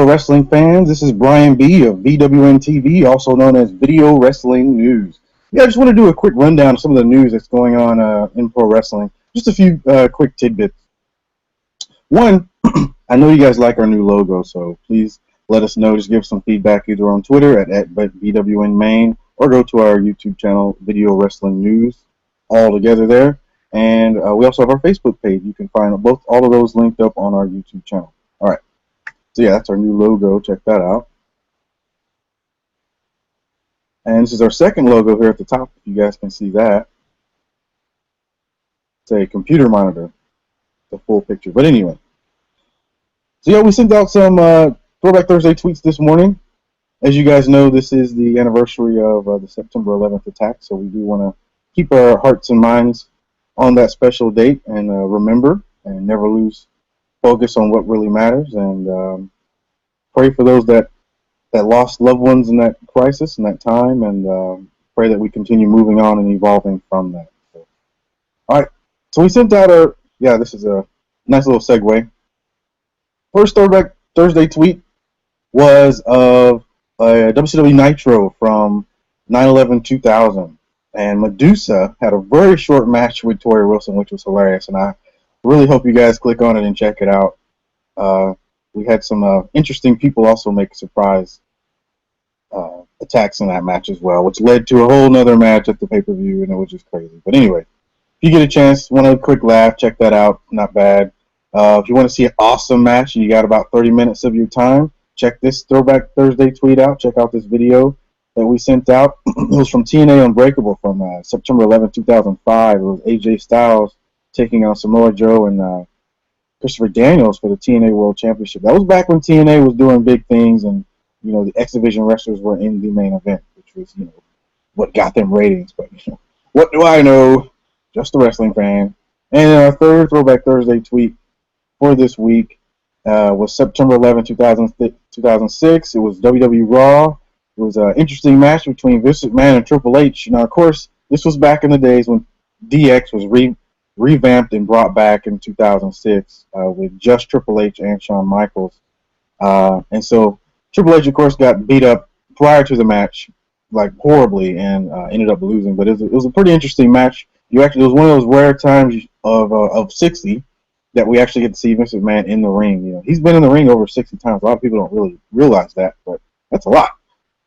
Hello, wrestling fans. This is BrianB of VWNtv, also known as Video Wrestling News. I just want to do a quick rundown of some of the news that's going on in pro wrestling. Just a few quick tidbits. One, I know you guys like our new logo, so please let us know. Just give some feedback either on Twitter at BWNmain or go to our YouTube channel, Video Wrestling News, all together there. And we also have our Facebook page. You can find all of those linked up on our YouTube channel. All right. So yeah, that's our new logo. Check that out. And this is our second logo here at the top, if you guys can see that. It's a computer monitor, the full picture. But anyway. So yeah, we sent out some Throwback Thursday tweets this morning. As you guys know, this is the anniversary of the September 11th attack, so we do want to keep our hearts and minds on that special date and remember and never lose focus on what really matters, and pray for those that lost loved ones in that crisis and that time, and pray that we continue moving on and evolving from that. So, all right, so we sent out this is a nice little segue. First Throwback Thursday tweet was of a WCW Nitro from 9/11/2000, and Medusa had a very short match with Tori Wilson, which was hilarious, and I really hope you guys click on it and check it out. We had some interesting people also make surprise attacks in that match as well, which led to a whole nother match at the pay-per-view, and it was just crazy. But anyway, if you get a chance, want a quick laugh, check that out. Not bad. If you want to see an awesome match and you got about 30 minutes of your time, check this Throwback Thursday tweet out. Check out this video that we sent out. It was from TNA Unbreakable from September 11, 2005. It was AJ Styles taking on Samoa Joe and Christopher Daniels for the TNA World Championship. That was back when TNA was doing big things, and the X Division wrestlers were in the main event, which was what got them ratings. But what do I know? Just a wrestling fan. And our third Throwback Thursday tweet for this week was September 11, 2006. It was WWE Raw. It was an interesting match between Vince McMahon and Triple H. Of course, this was back in the days when DX was revamped and brought back in 2006 with just Triple H and Shawn Michaels. And so Triple H, of course, got beat up prior to the match, like horribly, and ended up losing. But it was a pretty interesting match. It was one of those rare times of 60 that we actually get to see Vince McMahon in the ring. He's been in the ring over 60 times. A lot of people don't really realize that, but that's a lot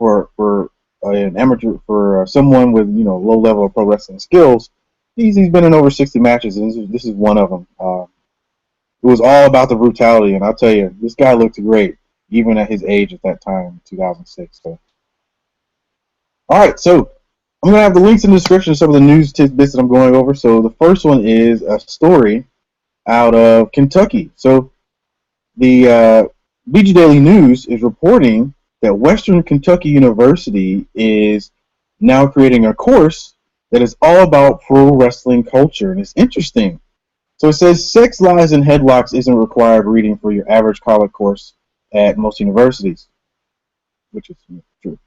for an amateur, for someone with low level of pro wrestling skills. He's been in over 60 matches, and this is one of them. It was all about the brutality, and I'll tell you, this guy looked great, even at his age at that time, 2006. So. All right, so I'm going to have the links in the description of some of the news tidbits that I'm going over. So the first one is a story out of Kentucky. So the BG Daily News is reporting that Western Kentucky University is now creating a course that is all about pro wrestling culture, and it's interesting. So it says sex, lies, and headlocks isn't required reading for your average college course at most universities, which is true.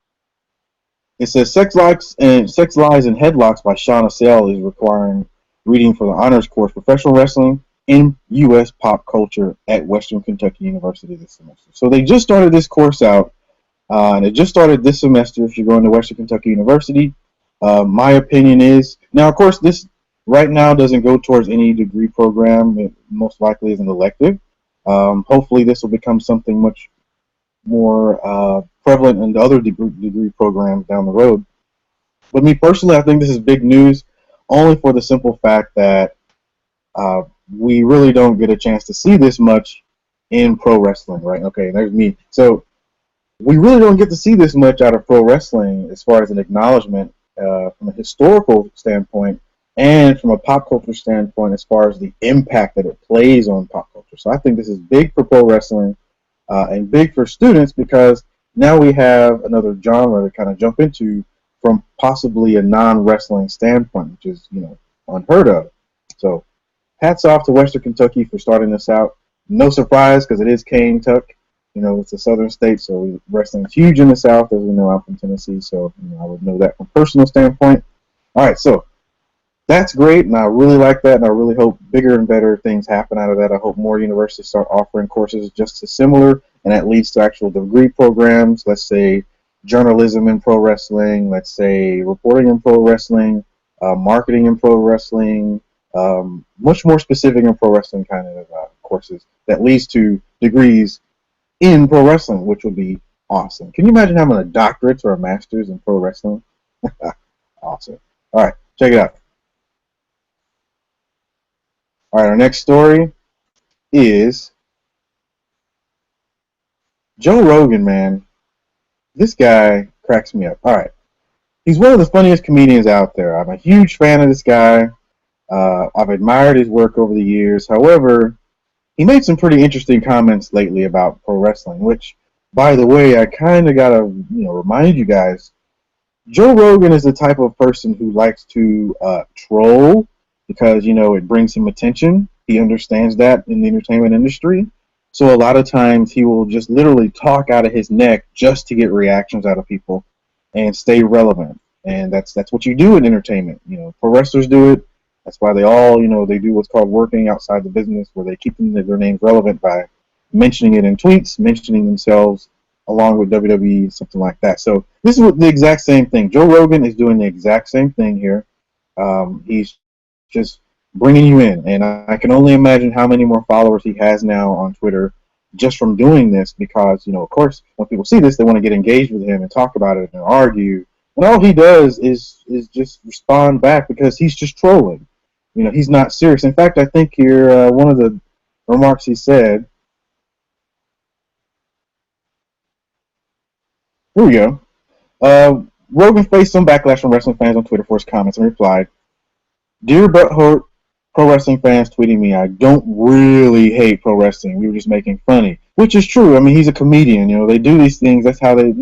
It says sex, lies, and headlocks by Shauna Sale is requiring reading for the honors course professional wrestling in U.S. pop culture at Western Kentucky University this semester. So they just started this course out, and it just started this semester. If you're going to Western Kentucky University. My opinion is, now of course this right now doesn't go towards any degree program. It most likely is an elective. Hopefully this will become something much more prevalent in the other degree programs down the road. But me personally, I think this is big news only for the simple fact that we really don't get a chance to see this much in pro wrestling, right? Okay, there's me. So we really don't get to see this much out of pro wrestling as far as an acknowledgement from a historical standpoint and from a pop culture standpoint as far as the impact that it plays on pop culture. So I think this is big for pro wrestling and big for students, because now we have another genre to kind of jump into from possibly a non-wrestling standpoint, which is unheard of. So hats off to Western Kentucky for starting this out. No surprise, because it is Kentucky. It's a southern state, so wrestling is huge in the South, as we know. I'm from Tennessee, so I would know that from a personal standpoint. All right, so that's great, and I really like that, and I really hope bigger and better things happen out of that. I hope more universities start offering courses just as similar, and that leads to actual degree programs. Let's say journalism in pro wrestling. Let's say reporting in pro wrestling, marketing in pro wrestling. Much more specific in pro wrestling kind of courses that leads to degrees in pro wrestling, which would be awesome. Can you imagine having a doctorate or a master's in pro wrestling? Awesome. All right, check it out. All right, our next story is Joe Rogan, man. This guy cracks me up. All right. He's one of the funniest comedians out there. I'm a huge fan of this guy. I've admired his work over the years. However, he made some pretty interesting comments lately about pro wrestling, which, by the way, I kind of got to remind you guys, Joe Rogan is the type of person who likes to troll because, it brings him attention. He understands that in the entertainment industry. So a lot of times he will just literally talk out of his neck just to get reactions out of people and stay relevant. And that's what you do in entertainment. Pro wrestlers do it. That's why they all, they do what's called working outside the business, where they keep their names relevant by mentioning it in tweets, mentioning themselves along with WWE, something like that. So this is the exact same thing. Joe Rogan is doing the exact same thing here. He's just bringing you in, and I can only imagine how many more followers he has now on Twitter just from doing this, because of course when people see this, they want to get engaged with him and talk about it and argue, and all he does is just respond back because he's just trolling. He's not serious. In fact, I think here one of the remarks he said, here we go. Rogan faced some backlash from wrestling fans on Twitter for his comments and replied, "Dear butthurt pro wrestling fans tweeting me, I don't really hate pro wrestling. We were just making funny," which is true. I mean, he's a comedian. They do these things. That's how they,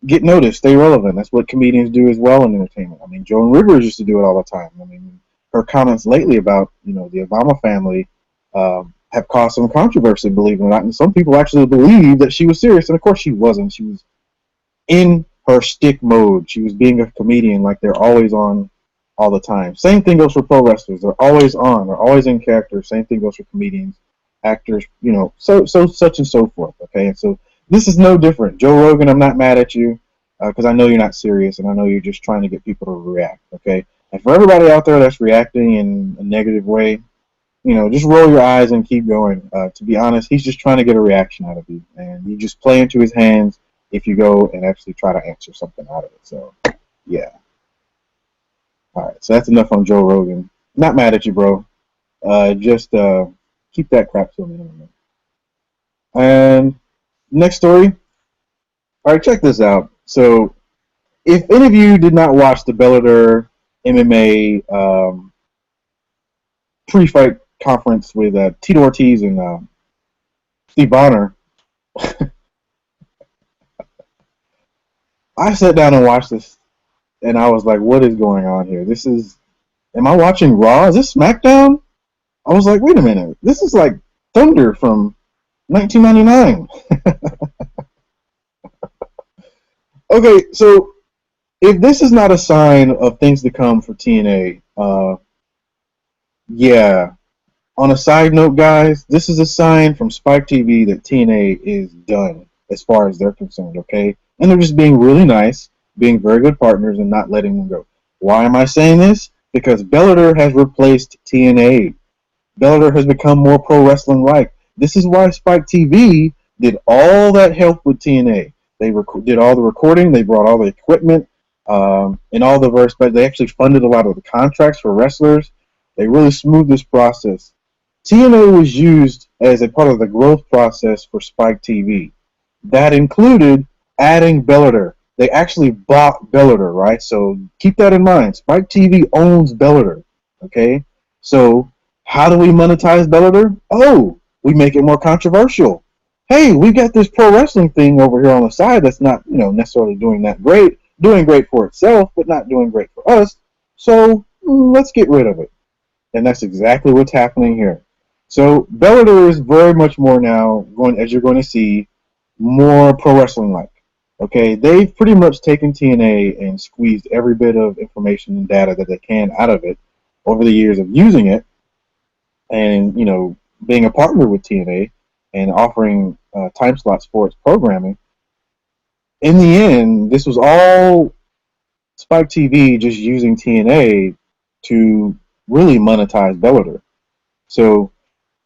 get noticed, stay relevant. That's what comedians do as well in entertainment. I mean, Joan Rivers used to do it all the time. I mean, her comments lately about, the Obama family have caused some controversy, believe it or not. And some people actually believe that she was serious. And of course she wasn't. She was in her stick mode. She was being a comedian, like they're always on all the time. Same thing goes for pro wrestlers. They're always on. They're always in character. Same thing goes for comedians, actors, so such and so forth. Okay, and so this is no different. Joe Rogan, I'm not mad at you because I know you're not serious, and I know you're just trying to get people to react. Okay, and for everybody out there that's reacting in a negative way, just roll your eyes and keep going. To be honest, he's just trying to get a reaction out of you, and you just play into his hands if you go and actually try to answer something out of it. So, yeah. All right, so that's enough on Joe Rogan. Not mad at you, bro. Just keep that crap to a minimum. And next story. All right, check this out. So, if any of you did not watch the Bellator MMA pre-fight conference with Tito Ortiz and Steve Bonner, I sat down and watched this, and I was like, what is going on here? Am I watching Raw? Is this SmackDown? I was like, wait a minute. This is like Thunder from 1999. Okay, so if this is not a sign of things to come for TNA, yeah. On a side note, guys, this is a sign from Spike TV that TNA is done as far as they're concerned, okay? And they're just being really nice, being very good partners, and not letting them go. Why am I saying this? Because Bellator has replaced TNA. Bellator has become more pro wrestling-like. This is why Spike TV did all that help with TNA. They did all the recording, they brought all the equipment, and all the verse, but they actually funded a lot of the contracts for wrestlers. They really smoothed this process. TNA was used as a part of the growth process for Spike TV. That included adding Bellator. They actually bought Bellator, right? So keep that in mind. Spike TV owns Bellator, okay? So how do we monetize Bellator? Oh, we make it more controversial. Hey, we got this pro wrestling thing over here on the side that's not, necessarily doing that great, doing great for itself, but not doing great for us. So let's get rid of it. And that's exactly what's happening here. So Bellator is very much more now as you're going to see, more pro wrestling like. Okay, they've pretty much taken TNA and squeezed every bit of information and data that they can out of it over the years of using it, and being a partner with TNA and offering time slots for its programming. In the end, this was all Spike TV just using TNA to really monetize Bellator. So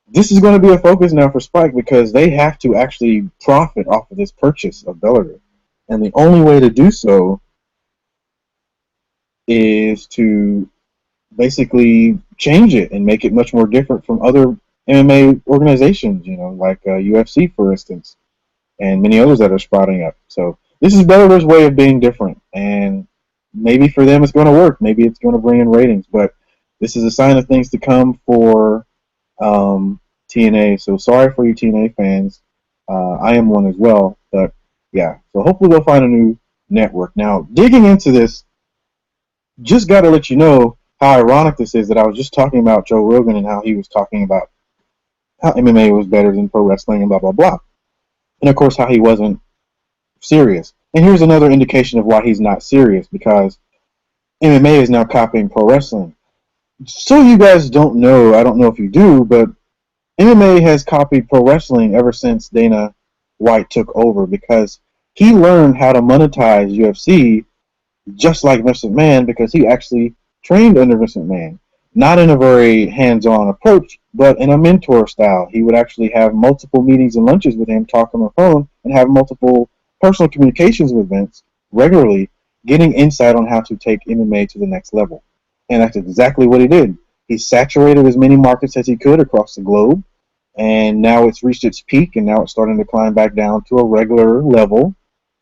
this is going to be a focus now for Spike because they have to actually profit off of this purchase of Bellator. And the only way to do so is to basically change it and make it much more different from other MMA organizations, like UFC, for instance, and many others that are sprouting up. So this is Bellator's way of being different, and maybe for them it's going to work. Maybe it's going to bring in ratings, but this is a sign of things to come for TNA. So sorry for you TNA fans. I am one as well, but yeah. So hopefully they'll find a new network. Now, digging into this, just got to let you know how ironic this is that I was just talking about Joe Rogan and how he was talking about how MMA was better than pro wrestling and blah, blah, blah. And, of course, how he wasn't serious. And here's another indication of why he's not serious, because MMA is now copying pro wrestling. So you guys don't know, I don't know if you do, but MMA has copied pro wrestling ever since Dana White took over, because he learned how to monetize UFC just like Vince McMahon, because he actually trained under Vince McMahon. Not in a very hands-on approach, but in a mentor style. He would actually have multiple meetings and lunches with him, talk on the phone, and have multiple personal communications with Vince regularly, getting insight on how to take MMA to the next level. And that's exactly what he did. He saturated as many markets as he could across the globe, and now it's reached its peak, and now it's starting to climb back down to a regular level,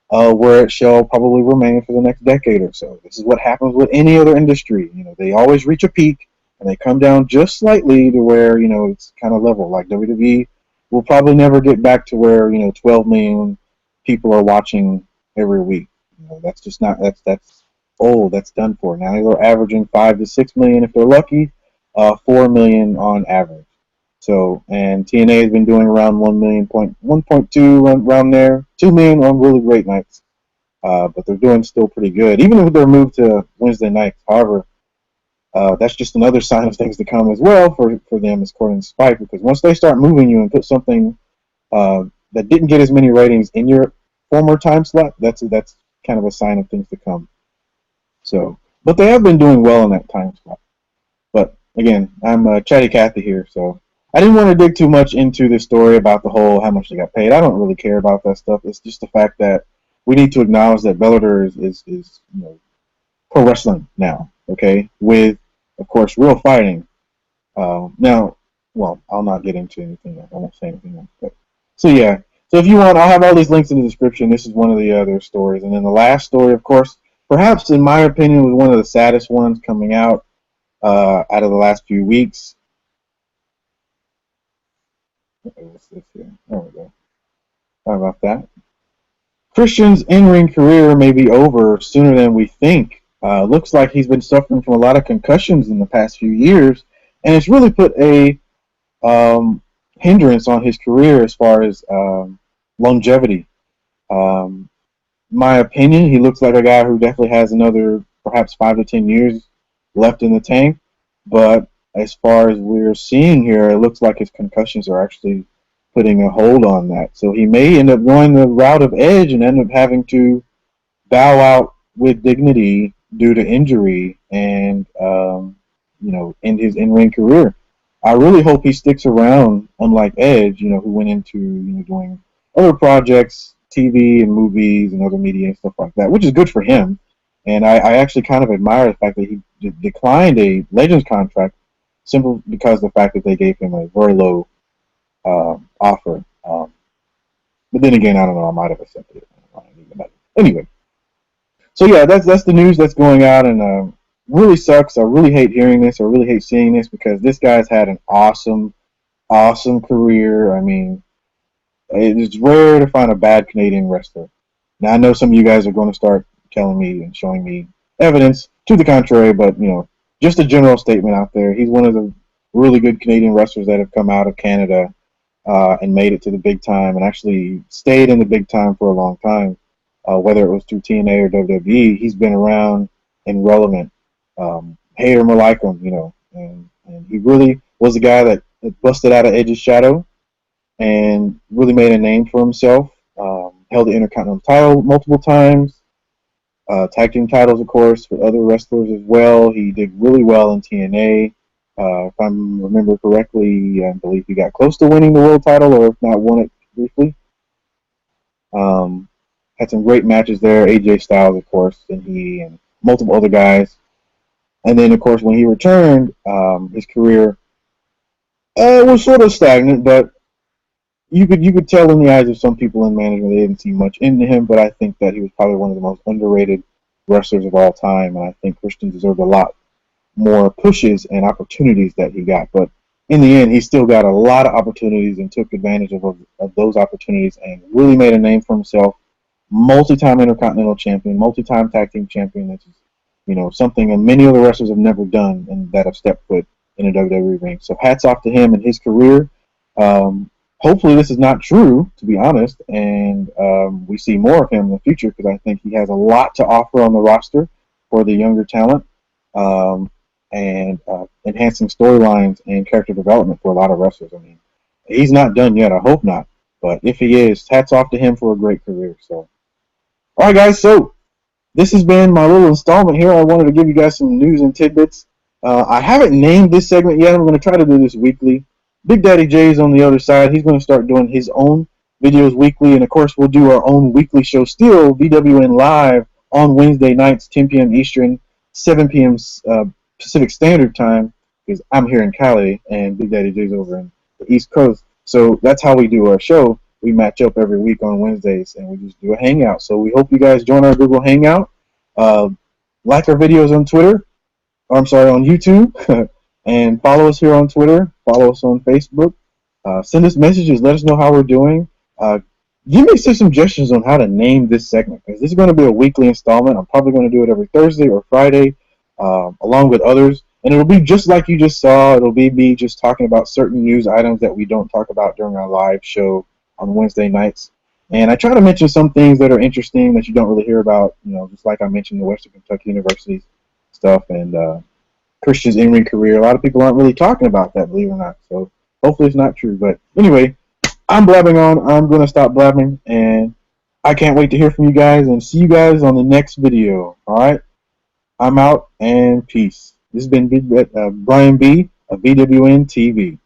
where it shall probably remain for the next decade or so. This is what happens with any other industry. They always reach a peak, and they come down just slightly to where, it's kind of level. Like WWE will probably never get back to where, 12 million people are watching every week. That's just not, that's old. That's done for. Now they're averaging 5 to 6 million if they're lucky, 4 million on average. So, and TNA has been doing around 1.2 around there, 2 million on really great nights. But they're doing still pretty good, even with their move to Wednesday nights. However, that's just another sign of things to come as well for them, according to Spike, because once they start moving you and put something that didn't get as many ratings in your former time slot, that's kind of a sign of things to come. So, but they have been doing well in that time slot. But again, I'm Chatty Cathy here, so I didn't want to dig too much into this story about the whole how much they got paid. I don't really care about that stuff. It's just the fact that we need to acknowledge that Bellator is pro wrestling now, okay, with, of course, real fighting. Now, well, I'll not get into anything else. I won't say anything else. But, so, yeah. So if you want, I'll have all these links in the description. This is one of the other stories. And then the last story, of course, perhaps in my opinion, was one of the saddest ones coming out of the last few weeks. What's this here? There we go. Sorry about that. Christian's in-ring career may be over sooner than we think. Looks like he's been suffering from a lot of concussions in the past few years, and it's really put a hindrance on his career as far as longevity. My opinion, he looks like a guy who definitely has another perhaps 5 to 10 years left in the tank, but as far as we're seeing here, it looks like his concussions are actually putting a hold on that. So he may end up going the route of Edge and end up having to bow out with dignity due to injury and, end his in-ring career. I really hope he sticks around, unlike Edge, who went into, doing other projects, TV and movies and other media and stuff like that, which is good for him. And I actually kind of admire the fact that he declined a Legends contract simply because of the fact that they gave him a very low offer. But then again, I don't know, I might have accepted it. Anyway, so yeah, that's the news that's going out, and really sucks. I really hate hearing this. I really hate seeing this, because this guy's had an awesome career. I mean, it's rare to find a bad Canadian wrestler. Now, I know some of you guys are going to start telling me and showing me evidence to the contrary, but, just a general statement out there. He's one of the really good Canadian wrestlers that have come out of Canada and made it to the big time and actually stayed in the big time for a long time, whether it was through TNA or WWE. He's been around and relevant. Hate him or like him, and he really was a guy that busted out of Edge's shadow and really made a name for himself. Held the Intercontinental title multiple times. Tag team titles, of course, with other wrestlers as well. He did really well in TNA. If I remember correctly, I believe he got close to winning the world title, or if not, won it briefly. Had some great matches there. AJ Styles, of course, and multiple other guys. And then, of course, when he returned, his career was sort of stagnant, but you could tell in the eyes of some people in management they didn't see much into him. But I think that he was probably one of the most underrated wrestlers of all time, and I think Christian deserved a lot more pushes and opportunities that he got. But in the end, he still got a lot of opportunities and took advantage of those opportunities and really made a name for himself. Multi-time Intercontinental Champion, multi-time Tag Team Champion. That's something that many other wrestlers have never done and that have stepped foot in a WWE ring. So hats off to him and his career. Hopefully this is not true, to be honest, and we see more of him in the future, because I think he has a lot to offer on the roster for the younger talent, and enhancing storylines and character development for a lot of wrestlers. I mean, he's not done yet. I hope not. But if he is, hats off to him for a great career. So, all right, guys. So this has been my little installment here. I wanted to give you guys some news and tidbits. I haven't named this segment yet. I'm going to try to do this weekly. Big Daddy Jay's on the other side. He's going to start doing his own videos weekly. And, of course, we'll do our own weekly show still, VWN Live, on Wednesday nights, 10 p.m. Eastern, 7 p.m. Pacific Standard Time, because I'm here in Cali and Big Daddy Jay's over in the East Coast. So that's how we do our show. We match up every week on Wednesdays, and we just do a hangout. So we hope you guys join our Google Hangout. Like our videos on Twitter. On YouTube. And follow us here on Twitter. Follow us on Facebook. Send us messages. Let us know how we're doing. Give me some suggestions on how to name this segment, because this is going to be a weekly installment. I'm probably going to do it every Thursday or Friday, along with others. And it'll be just like you just saw. It'll be me just talking about certain news items that we don't talk about during our live show on Wednesday nights. And I try to mention some things that are interesting that you don't really hear about, just like I mentioned the Western Kentucky University stuff and Christian's in-ring career. A lot of people aren't really talking about that, believe it or not. So hopefully it's not true. But anyway, I'm blabbing on. I'm going to stop blabbing. And I can't wait to hear from you guys and see you guys on the next video. All right? I'm out, and peace. This has been BrianB of VWNtv.